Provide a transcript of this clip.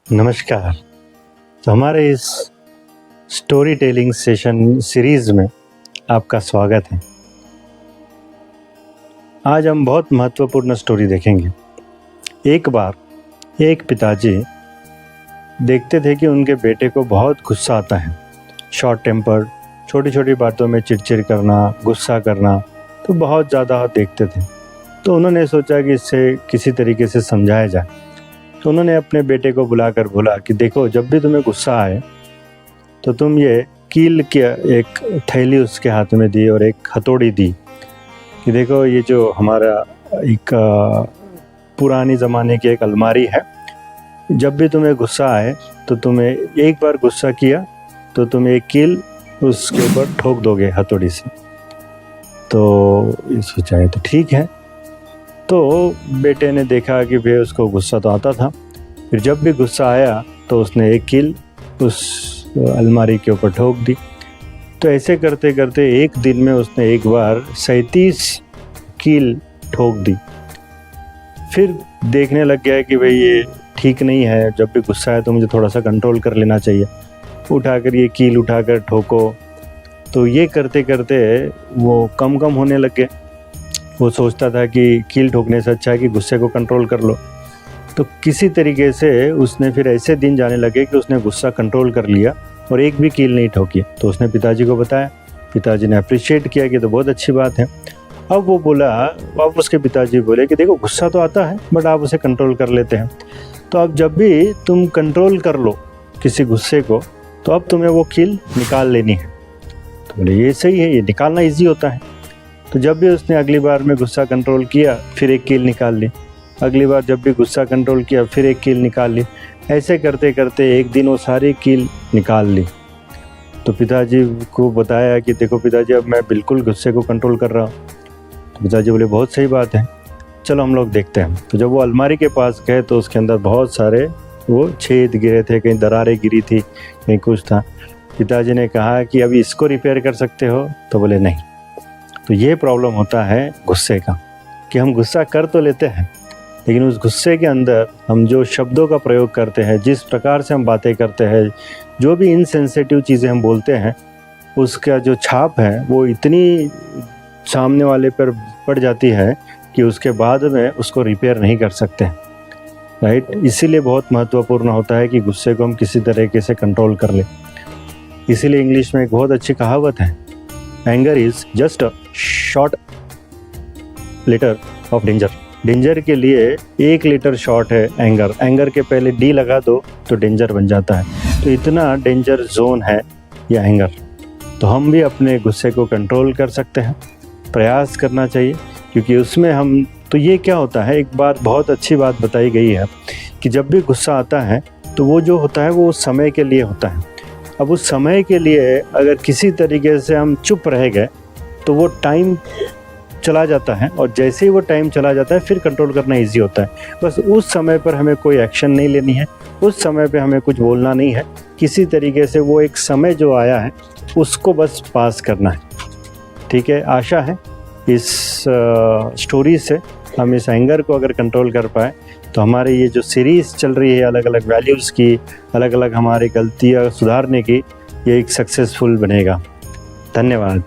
नमस्कार। तो हमारे इस स्टोरी टेलिंग सेशन सीरीज़ में आपका स्वागत है। आज हम बहुत महत्वपूर्ण स्टोरी देखेंगे। एक बार एक पिताजी देखते थे कि उनके बेटे को बहुत गुस्सा आता है। शॉर्ट टेम्पर्ड, छोटी छोटी बातों में चिड़चिड़ करना, गुस्सा करना तो बहुत ज़्यादा देखते थे। तो उन्होंने सोचा कि इससे किसी तरीके से समझाया जाए। तो उन्होंने अपने बेटे को बुलाकर बोला कि देखो, जब भी तुम्हें गुस्सा आए तो तुम ये कील की एक थैली उसके हाथ में दी और एक हथौड़ी दी कि देखो, ये जो हमारा एक पुरानी ज़माने की एक अलमारी है, जब भी तुम्हें गुस्सा आए तो तुम्हें एक बार गुस्सा किया तो तुम एक कील उसके ऊपर ठोक दोगे हथौड़ी से। तो ये सोचा है तो ठीक है। तो बेटे ने देखा कि भाई उसको गुस्सा तो आता था, फिर जब भी गुस्सा आया तो उसने एक कील उस अलमारी के ऊपर ठोक दी। तो ऐसे करते करते एक दिन में उसने एक बार 37 कील ठोक दी। फिर देखने लग गया कि भाई ये ठीक नहीं है, जब भी गुस्सा है तो मुझे थोड़ा सा कंट्रोल कर लेना चाहिए। उठाकर ये कील उठाकर ठोको। तो ये करते करते वो कम होने लग गए। वो सोचता था कि कील ठोकने से अच्छा है कि गुस्से को कंट्रोल कर लो। तो किसी तरीके से उसने फिर ऐसे दिन जाने लगे कि उसने गुस्सा कंट्रोल कर लिया और एक भी कील नहीं ठोकी। तो उसने पिताजी को बताया। पिताजी ने अप्रिशिएट किया कि तो बहुत अच्छी बात है। अब उसके पिताजी बोले कि देखो, गुस्सा तो आता है बट आप उसे कंट्रोल कर लेते हैं। तो अब जब भी तुम कंट्रोल कर लो किसी गुस्से को तो अब तुम्हें वो कील निकाल लेनी है। तो बोले ये सही है, ये निकालना ईजी होता है। तो जब भी उसने अगली बार में गुस्सा कंट्रोल किया फिर एक कील निकाल ली, अगली बार जब भी गुस्सा कंट्रोल किया फिर एक कील निकाल ली। ऐसे करते करते एक दिन वो सारी कील निकाल ली। तो पिताजी को बताया कि देखो पिताजी, अब मैं बिल्कुल गुस्से को कंट्रोल कर रहा हूँ। तो पिताजी बोले बहुत सही बात है, चलो हम लोग देखते हैं। तो जब वो अलमारी के पास गए तो उसके अंदर बहुत सारे वो छेद गिरे थे, कहीं दरारें गिरी थी, कहीं कुछ था। पिताजी ने कहा कि अभी इसको रिपेयर कर सकते हो? तो बोले नहीं। तो ये प्रॉब्लम होता है गुस्से का कि हम गुस्सा कर तो लेते हैं लेकिन उस गुस्से के अंदर हम जो शब्दों का प्रयोग करते हैं, जिस प्रकार से हम बातें करते हैं, जो भी इनसेंसिटिव चीज़ें हम बोलते हैं, उसका जो छाप है वो इतनी सामने वाले पर पड़ जाती है कि उसके बाद में उसको रिपेयर नहीं कर सकते। राइट? इसीलिए बहुत महत्वपूर्ण होता है कि गुस्से को हम किसी तरीके से कंट्रोल कर लें। इसीलिए इंग्लिश में एक बहुत अच्छी कहावत है, anger is just a short letter of danger. Danger के लिए 1 लीटर शॉर्ट है एंगर। एंगर के पहले डी लगा दो तो डेंजर बन जाता है। तो इतना डेंजर जोन है यह एंगर। तो हम भी अपने गुस्से को कंट्रोल कर सकते हैं, प्रयास करना चाहिए, क्योंकि उसमें हम तो ये क्या होता है, एक बार बहुत अच्छी बात बताई गई है कि जब भी गुस्सा आता है तो वो जो होता है वो उस समय के लिए होता है। अब उस समय के लिए अगर किसी तरीके से हम चुप रह गए तो वो टाइम चला जाता है, और जैसे ही वो टाइम चला जाता है फिर कंट्रोल करना इजी होता है। बस उस समय पर हमें कोई एक्शन नहीं लेनी है, उस समय पे हमें कुछ बोलना नहीं है। किसी तरीके से वो एक समय जो आया है उसको बस पास करना है। ठीक है? आशा है इस स्टोरी से हम इस एंगर को अगर कंट्रोल कर पाए तो हमारी ये जो सीरीज़ चल रही है अलग अलग वैल्यूज़ की, अलग अलग हमारी गलतियाँ सुधारने की, ये एक सक्सेसफुल बनेगा। धन्यवाद।